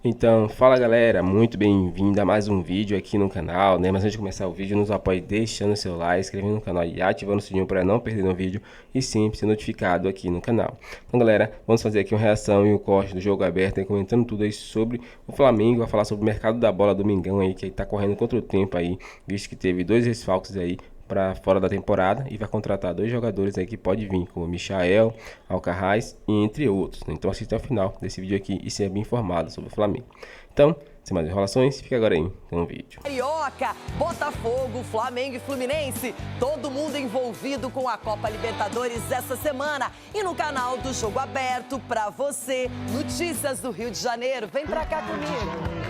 Então, fala galera, muito bem-vindo a mais um vídeo aqui no canal, né? Mas antes de começar o vídeo, nos apoie deixando seu like, inscrevendo no canal e ativando o sininho para não perder nenhum vídeo e sempre ser notificado aqui no canal. Então galera, vamos fazer aqui uma reação e um corte do jogo aberto, aí, comentando tudo aí sobre o Flamengo, vai falar sobre o mercado da bola Domingão aí, que tá correndo contra o tempo aí, visto que teve dois desfalques aí para fora da temporada e vai contratar dois jogadores aí que pode vir, como Michael, Alcaraz e entre outros, né? Então assista até o final desse vídeo aqui e seja bem informado sobre o Flamengo. Então, sem mais enrolações, fica agora aí com o vídeo. Carioca, Botafogo, Flamengo e Fluminense, todo mundo envolvido com a Copa Libertadores essa semana. E no canal do Jogo Aberto, pra você, notícias do Rio de Janeiro. Vem pra cá comigo.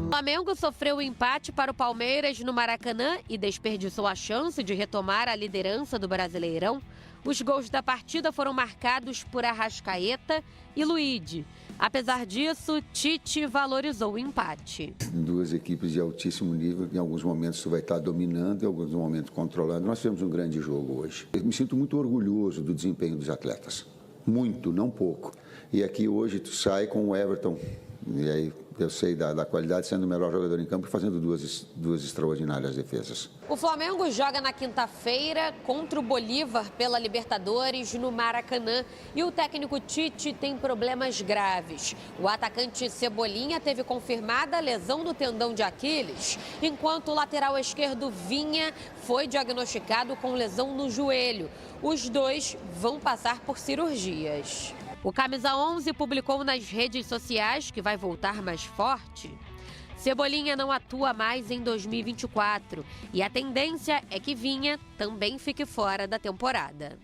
O Flamengo sofreu o empate para o Palmeiras no Maracanã e desperdiçou a chance de retomar a liderança do Brasileirão. Os gols da partida foram marcados por Arrascaeta e Luide. Apesar disso, Tite valorizou o empate. Duas equipes de altíssimo nível, em alguns momentos você vai estar dominando, em alguns momentos controlando. Nós tivemos um grande jogo hoje. Eu me sinto muito orgulhoso do desempenho dos atletas. Muito, não pouco. E aqui hoje tu sai com o Everton, e aí eu sei da qualidade, sendo o melhor jogador em campo e fazendo duas extraordinárias defesas. O Flamengo joga na quinta-feira contra o Bolívar pela Libertadores no Maracanã e o técnico Tite tem problemas graves. O atacante Cebolinha teve confirmada a lesão do tendão de Aquiles, enquanto o lateral esquerdo Vinha foi diagnosticado com lesão no joelho. Os dois vão passar por cirurgias. O Camisa 11 publicou nas redes sociais que vai voltar mais forte. Cebolinha não atua mais em 2024 e a tendência é que Vinha também fique fora da temporada.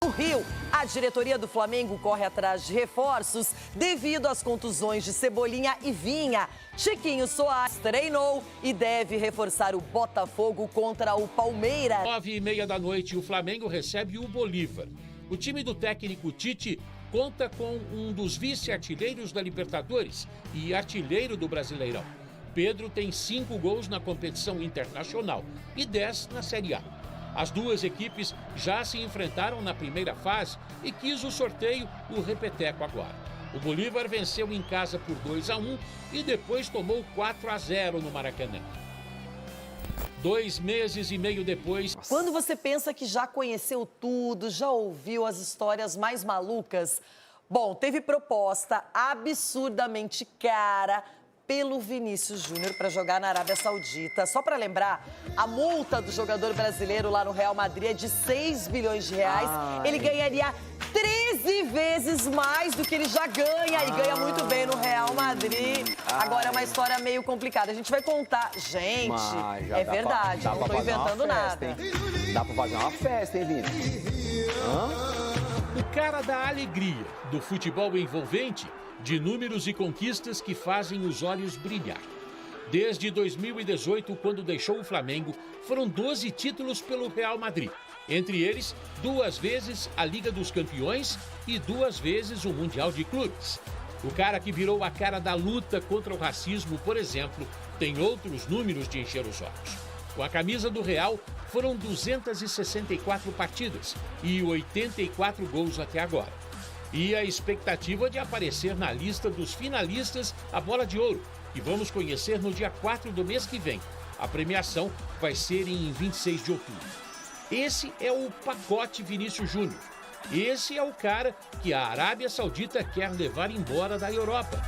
No Rio, a diretoria do Flamengo corre atrás de reforços devido às contusões de Cebolinha e Vinha. Chiquinho Soares treinou e deve reforçar o Botafogo contra o Palmeiras. 9h30 da noite, o Flamengo recebe o Bolívar. O time do técnico Tite conta com um dos vice-artilheiros da Libertadores e artilheiro do Brasileirão. Pedro tem 5 gols na competição internacional e 10 na Série A. As duas equipes já se enfrentaram na primeira fase e quis o sorteio o repeteco agora. O Bolívar venceu em casa por 2-1 e depois tomou 4-0 no Maracanã. 2 meses e meio depois... Quando você pensa que já conheceu tudo, já ouviu as histórias mais malucas? Bom, teve proposta absurdamente cara pelo Vinícius Júnior para jogar na Arábia Saudita. Só para lembrar, a multa do jogador brasileiro lá no Real Madrid é de 6 bilhões de reais. Ele ganharia 13 vezes mais do que ele já ganha e ganha muito bem no Real Madrid. Agora é uma história meio complicada. A gente vai contar. Gente, é verdade, não estou inventando nada. Dá pra fazer uma festa, hein, Vini? O cara da alegria, do futebol envolvente, de números e conquistas que fazem os olhos brilhar. Desde 2018, quando deixou o Flamengo, foram 12 títulos pelo Real Madrid. Entre eles, 2 vezes a Liga dos Campeões e 2 vezes o Mundial de Clubes. O cara que virou a cara da luta contra o racismo, por exemplo, tem outros números de encher os olhos. Com a camisa do Real, foram 264 partidas e 84 gols até agora. E a expectativa de aparecer na lista dos finalistas à Bola de Ouro, que vamos conhecer no dia 4 do mês que vem. A premiação vai ser em 26 de outubro. Esse é o pacote Vinícius Júnior. Esse é o cara que a Arábia Saudita quer levar embora da Europa.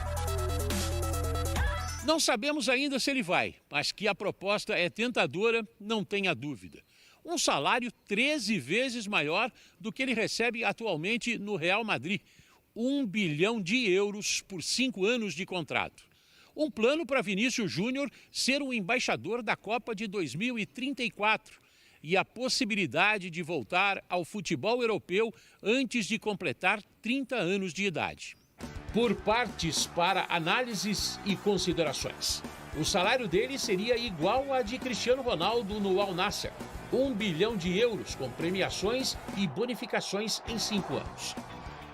Não sabemos ainda se ele vai, mas que a proposta é tentadora, não tenha dúvida. Um salário 13 vezes maior do que ele recebe atualmente no Real Madrid. 1 bilhão de euros por 5 anos de contrato. Um plano para Vinícius Júnior ser o embaixador da Copa de 2034 e a possibilidade de voltar ao futebol europeu antes de completar 30 anos de idade. Por partes para análises e considerações. O salário dele seria igual a de Cristiano Ronaldo no Al Nassr. 1 bilhão de euros com premiações e bonificações em 5 anos.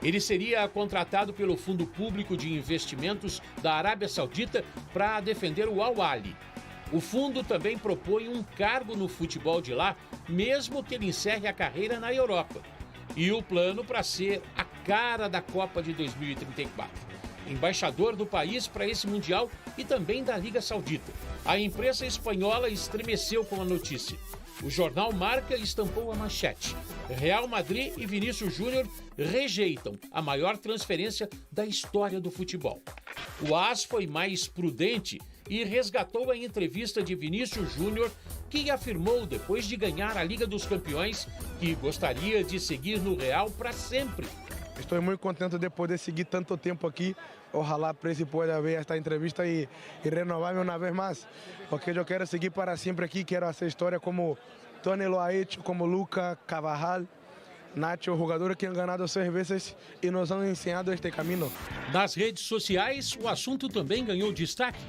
Ele seria contratado pelo Fundo Público de Investimentos da Arábia Saudita para defender o Al Ahly. O fundo também propõe um cargo no futebol de lá, mesmo que ele encerre a carreira na Europa. E o plano para ser a cara da Copa de 2034. Embaixador do país para esse Mundial e também da Liga Saudita. A imprensa espanhola estremeceu com a notícia. O jornal Marca estampou a manchete. Real Madrid e Vinícius Júnior rejeitam a maior transferência da história do futebol. O AS foi mais prudente e resgatou a entrevista de Vinícius Júnior, que afirmou, depois de ganhar a Liga dos Campeões, que gostaria de seguir no Real para sempre. Estou muito contente de poder seguir tanto tempo aqui. Ojalá Presi pueda ver esta entrevista y renovarme una vez más, porque yo quiero seguir para siempre aquí, quiero hacer historia como Tony lo ha hecho, como Luca, Carvajal, Nacho, jogadores que han ganado 6 veces y nos han enseñado este camino. Nas redes sociais, o assunto também ganhou destaque.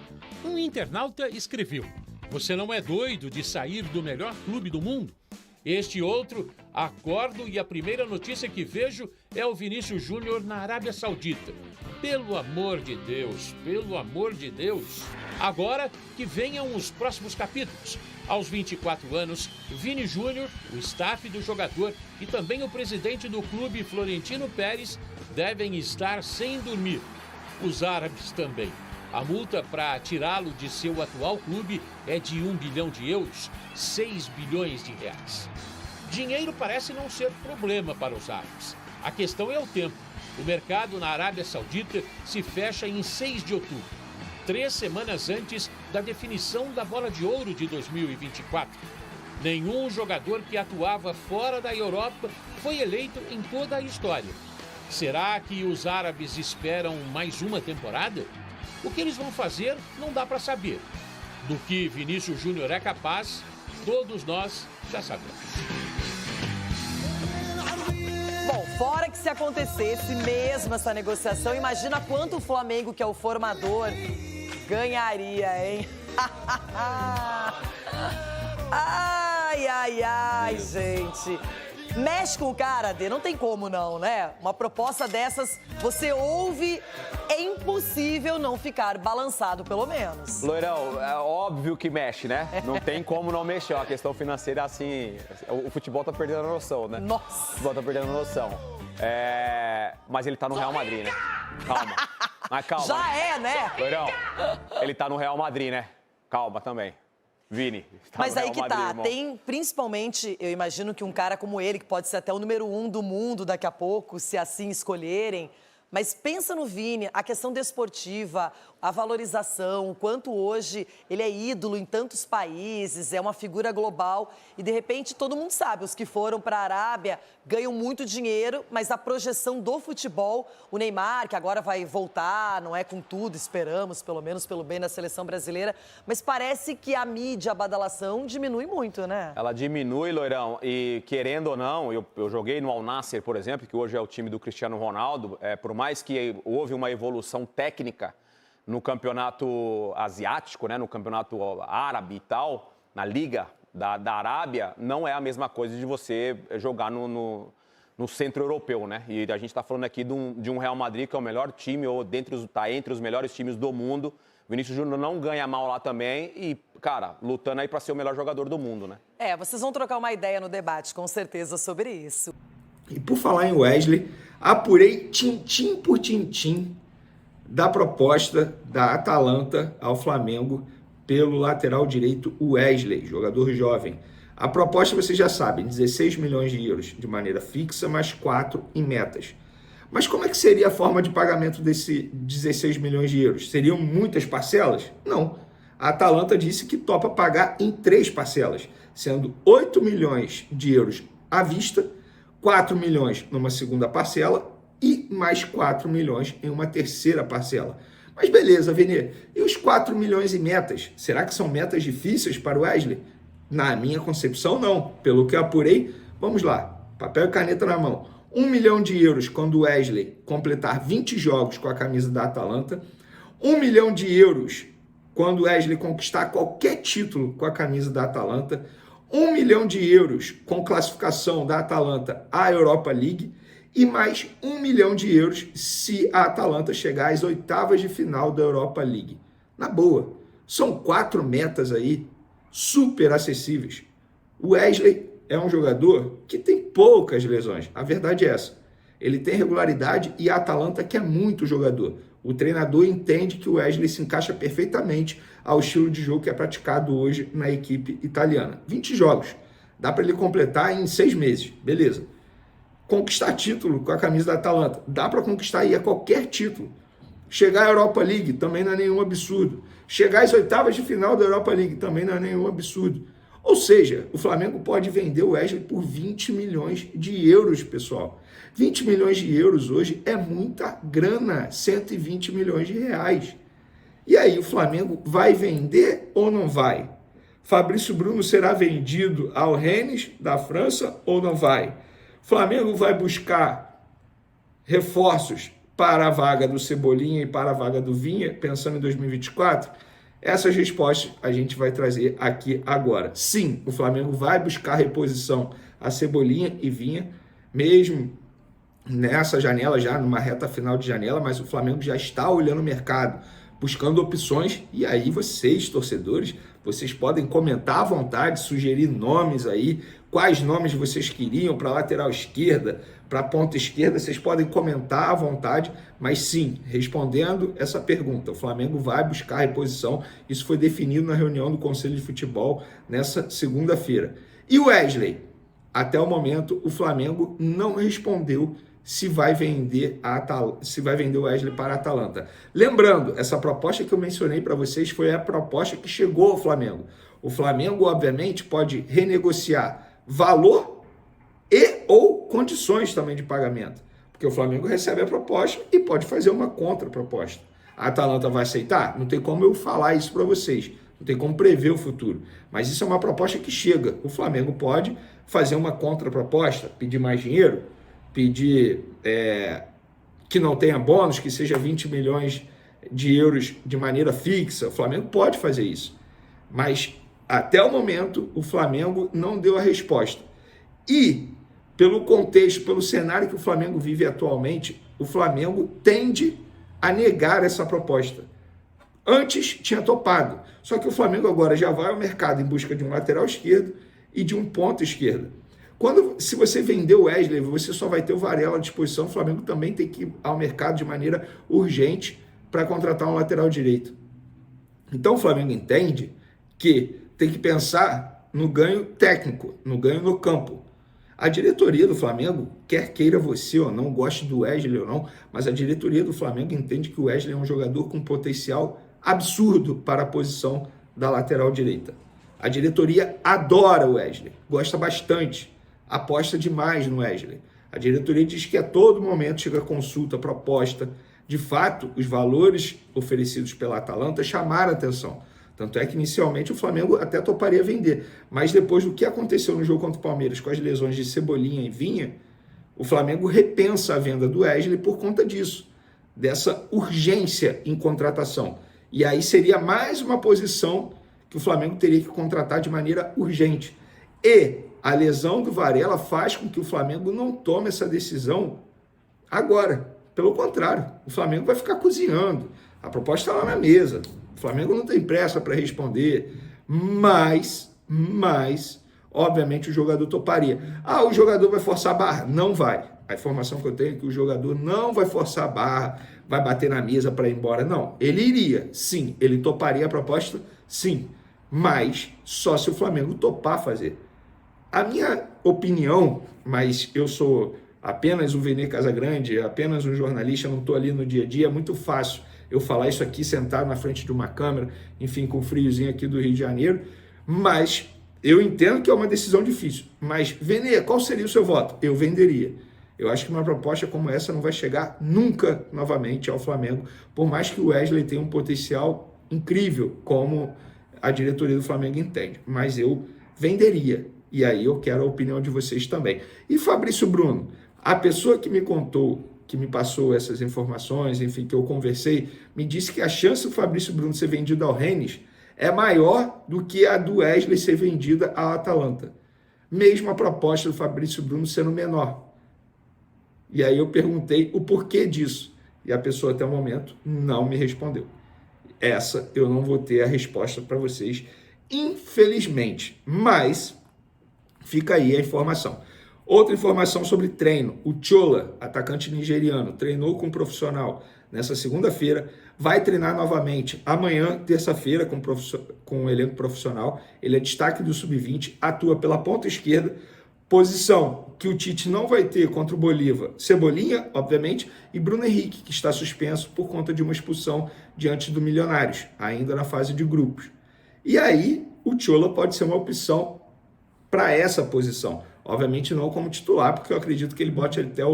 Um internauta escreveu: "Você não é doido de sair do melhor clube do mundo?" Este outro: "Acordo e a primeira notícia que vejo é o Vinícius Júnior na Arábia Saudita. Pelo amor de Deus, pelo amor de Deus." Agora que venham os próximos capítulos. Aos 24 anos, Vini Júnior, o staff do jogador e também o presidente do clube, Florentino Pérez, devem estar sem dormir. Os árabes também. A multa para tirá-lo de seu atual clube é de 1 bilhão de euros, 6 bilhões de reais. Dinheiro parece não ser problema para os árabes. A questão é o tempo. O mercado na Arábia Saudita se fecha em 6 de outubro, 3 semanas antes da definição da Bola de Ouro de 2024. Nenhum jogador que atuava fora da Europa foi eleito em toda a história. Será que os árabes esperam mais uma temporada? O que eles vão fazer não dá para saber. Do que Vinícius Júnior é capaz, todos nós já sabemos. Bom, fora que se acontecesse mesmo essa negociação, imagina quanto o Flamengo, que é o formador, ganharia, hein? Ai, ai, ai, gente. Mexe com o cara, Dê, não tem como não, né? Uma proposta dessas, você ouve, é impossível não ficar balançado, pelo menos. Loirão, é óbvio que mexe, né? Não tem como não mexer. A questão financeira, assim, o futebol tá perdendo a noção, né? Nossa. O futebol tá perdendo a noção. Mas ele tá no Real Madrid, né? Calma. Mas calma. Já é, né? Loirão, ele tá no Real Madrid, né? Calma também. Vini, tá Mas no aí Real que Madrid, tá, irmão. tem principalmente, eu imagino que um cara como ele, que pode ser até o número 1 do mundo daqui a pouco, se assim escolherem, mas pensa no Vini, a questão desportiva, a valorização, o quanto hoje ele é ídolo em tantos países, é uma figura global e, de repente, todo mundo sabe, os que foram para a Arábia ganham muito dinheiro, mas a projeção do futebol, o Neymar, que agora vai voltar, não é com tudo, esperamos, pelo menos pelo bem da seleção brasileira, mas parece que a mídia, a badalação diminui muito, né? Ela diminui, Loirão, e querendo ou não, eu joguei no Al Nassr, por exemplo, que hoje é o time do Cristiano Ronaldo, por mais que houve uma evolução técnica no campeonato asiático, né, no campeonato árabe e tal, na Liga da Arábia, não é a mesma coisa de você jogar no centro europeu, né? E a gente está falando aqui de um Real Madrid que é o melhor time, ou tá entre os melhores times do mundo. Vinícius Júnior não ganha mal lá também e, cara, lutando aí para ser o melhor jogador do mundo, né? Vocês vão trocar uma ideia no debate, com certeza, sobre isso. E por falar em Wesley, apurei tintim por tintim da proposta da Atalanta ao Flamengo pelo lateral direito Wesley, jogador jovem. A proposta, vocês já sabem, 16 milhões de euros de maneira fixa, mais 4 em metas. Mas como é que seria a forma de pagamento desse 16 milhões de euros? Seriam muitas parcelas? Não. A Atalanta disse que topa pagar em 3 parcelas, sendo 8 milhões de euros à vista, 4 milhões numa segunda parcela e mais 4 milhões em uma terceira parcela. Mas beleza, Vini, e os 4 milhões em metas? Será que são metas difíceis para o Wesley? Na minha concepção, não. Pelo que eu apurei, vamos lá, papel e caneta na mão. 1 milhão de euros quando o Wesley completar 20 jogos com a camisa da Atalanta. 1 milhão de euros quando o Wesley conquistar qualquer título com a camisa da Atalanta. 1 milhão de euros com classificação da Atalanta à Europa League. E mais 1 milhão de euros se a Atalanta chegar às oitavas de final da Europa League. Na boa, são 4 metas aí super acessíveis. O Wesley é um jogador que tem poucas lesões, a verdade é essa. ele tem regularidade e a Atalanta quer muito o jogador. O treinador entende que o Wesley se encaixa perfeitamente ao estilo de jogo que é praticado hoje na equipe italiana. 20 jogos, dá para ele completar em 6 meses, beleza. Conquistar título com a camisa da Atalanta, dá para conquistar aí a qualquer título. Chegar à Europa League também não é nenhum absurdo. Chegar às oitavas de final da Europa League também não é nenhum absurdo. Ou seja, o Flamengo pode vender o Wesley por 20 milhões de euros, pessoal. 20 milhões de euros hoje é muita grana, 120 milhões de reais. E aí, o Flamengo vai vender ou não vai? Fabrício Bruno será vendido ao Rennes da França ou não vai? Flamengo vai buscar reforços para a vaga do Cebolinha e para a vaga do Vinha, pensando em 2024? Essas respostas a gente vai trazer aqui agora. Sim, o Flamengo vai buscar reposição a Cebolinha e Vinha, mesmo nessa janela, já numa reta final de janela, mas o Flamengo já está olhando o mercado, buscando opções, e aí vocês, torcedores, vocês podem comentar à vontade, sugerir nomes aí, quais nomes vocês queriam para a lateral esquerda, para a ponta esquerda, vocês podem comentar à vontade, mas sim, respondendo essa pergunta, o Flamengo vai buscar reposição, isso foi definido na reunião do Conselho de Futebol nessa segunda-feira. E o Wesley? Até o momento, o Flamengo não respondeu se vai vender o Wesley para a Atalanta. Lembrando, essa proposta que eu mencionei para vocês foi a proposta que chegou ao Flamengo. O Flamengo, obviamente, pode renegociar valor e ou condições também de pagamento, porque o Flamengo recebe a proposta e pode fazer uma contraproposta. A Atalanta vai aceitar? Não tem como eu falar isso para vocês, não tem como prever o futuro, mas isso é uma proposta que chega. O Flamengo pode fazer uma contraproposta, pedir mais dinheiro, pedir que não tenha bônus, que seja 20 milhões de euros de maneira fixa. O Flamengo pode fazer isso, mas até o momento o Flamengo não deu a resposta. E pelo contexto, pelo cenário que o Flamengo vive atualmente, o Flamengo tende a negar essa proposta. Antes tinha topado, só que o Flamengo agora já vai ao mercado em busca de um lateral esquerdo e de um ponta esquerda. Se você vender o Wesley, você só vai ter o Varela à disposição. O Flamengo também tem que ir ao mercado de maneira urgente para contratar um lateral direito. Então o Flamengo entende que tem que pensar no ganho técnico, no ganho no campo. A diretoria do Flamengo, quer queira você ou não, goste do Wesley ou não, mas a diretoria do Flamengo entende que o Wesley é um jogador com potencial absurdo para a posição da lateral direita. A diretoria adora o Wesley, gosta bastante, aposta demais no Wesley. A diretoria diz que a todo momento chega consulta, proposta. De fato, os valores oferecidos pela Atalanta chamaram a atenção. Tanto é que inicialmente o Flamengo até toparia vender, mas depois do que aconteceu no jogo contra o Palmeiras com as lesões de Cebolinha e Vinha, o Flamengo repensa a venda do Wesley por conta disso, dessa urgência em contratação. E aí seria mais uma posição que o Flamengo teria que contratar de maneira urgente. E a lesão do Varela faz com que o Flamengo não tome essa decisão agora. Pelo contrário, o Flamengo vai ficar cozinhando. A proposta está lá na mesa. O Flamengo não tem pressa para responder, mas, obviamente, o jogador toparia. Ah, o jogador vai forçar a barra? Não vai. A informação que eu tenho é que o jogador não vai forçar a barra, vai bater na mesa para ir embora. Não, ele iria, sim. Ele toparia a proposta? Sim. Mas só se o Flamengo topar fazer. A minha opinião, mas eu sou apenas o Vene Casagrande, apenas um jornalista, não estou ali no dia a dia, é muito fácil eu falar isso aqui sentado na frente de uma câmera, enfim, com o friozinho aqui do Rio de Janeiro, mas eu entendo que é uma decisão difícil. Mas, Vene, qual seria o seu voto? Eu venderia. Eu acho que uma proposta como essa não vai chegar nunca novamente ao Flamengo, por mais que o Wesley tenha um potencial incrível, como a diretoria do Flamengo entende. Mas eu venderia. E aí eu quero a opinião de vocês também. E Fabrício Bruno, a pessoa que me contou, que me passou essas informações, enfim, que eu conversei, me disse que a chance do Fabrício Bruno ser vendido ao Rennes é maior do que a do Wesley ser vendida à Atalanta. Mesmo a proposta do Fabrício Bruno sendo menor. E aí eu perguntei o porquê disso. E a pessoa até o momento não me respondeu. Essa eu não vou ter a resposta para vocês, infelizmente. Mas fica aí a informação. Outra informação sobre treino. O Chola, atacante nigeriano, treinou com um profissional nessa segunda-feira, vai treinar novamente amanhã, terça-feira, com o elenco profissional. Ele é destaque do Sub-20, atua pela ponta esquerda, posição que o Tite não vai ter contra o Bolívar. Cebolinha, obviamente, e Bruno Henrique, que está suspenso por conta de uma expulsão diante do Milionários, ainda na fase de grupos. E aí, o Chola pode ser uma opção para essa posição. Obviamente não como titular, porque eu acredito que ele bote até o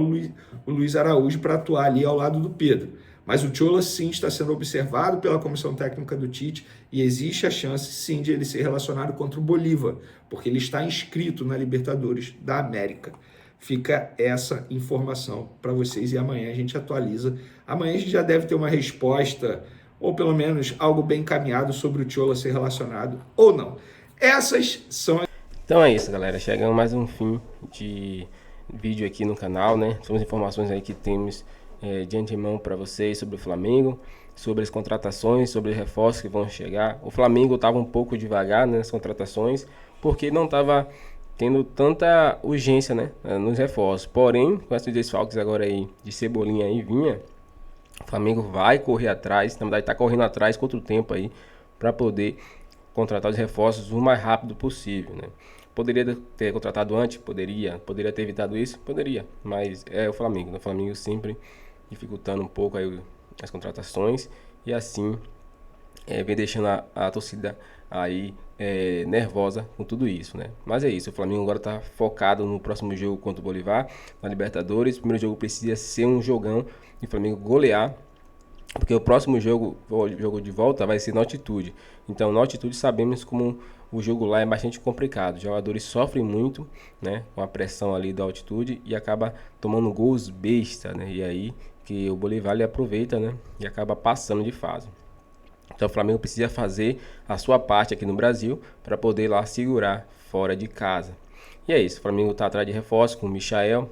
Luiz Araújo para atuar ali ao lado do Pedro. Mas o Chola sim está sendo observado pela comissão técnica do Tite e existe a chance sim de ele ser relacionado contra o Bolívar, porque ele está inscrito na Libertadores da América. Fica essa informação para vocês e amanhã a gente atualiza. Amanhã a gente já deve ter uma resposta, ou pelo menos algo bem encaminhado sobre o Chola ser relacionado ou não. Essas são as... Então é isso, galera. Chegamos mais um fim de vídeo aqui no canal, né? São as informações aí que temos de antemão para vocês sobre o Flamengo, sobre as contratações, sobre os reforços que vão chegar. O Flamengo estava um pouco devagar, né, nas contratações, porque não estava tendo tanta urgência, né, nos reforços. Porém, com esses desfalques agora aí de Cebolinha e Vinha, o Flamengo vai correr atrás, na verdade está correndo atrás com outro tempo aí, para poder contratar os reforços o mais rápido possível, né? Poderia ter contratado antes? Poderia ter evitado isso? Poderia, mas é o Flamengo, né? O Flamengo sempre dificultando um pouco aí as contratações e assim vem deixando a torcida aí nervosa com tudo isso, né? Mas é isso, o Flamengo agora está focado no próximo jogo contra o Bolívar, na Libertadores. O primeiro jogo precisa ser um jogão e o Flamengo golear, porque o próximo jogo, o jogo de volta, vai ser na altitude. Então, na altitude sabemos como o jogo lá é bastante complicado. Os jogadores sofrem muito, né, com a pressão ali da altitude e acaba tomando gols besta, né? E aí que o Bolívar ele aproveita, né, e acaba passando de fase. Então, o Flamengo precisa fazer a sua parte aqui no Brasil para poder lá segurar fora de casa. E é isso. O Flamengo está atrás de reforços com o Michael,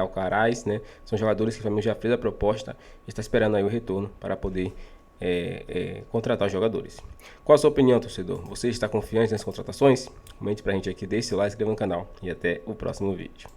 Alcaraz, né? São jogadores que o Flamengo já fez a proposta e está esperando aí o retorno para poder contratar os jogadores. Qual a sua opinião, torcedor? Você está confiante nas contratações? Comente pra gente aqui, deixe seu like, se inscreva no canal e até o próximo vídeo.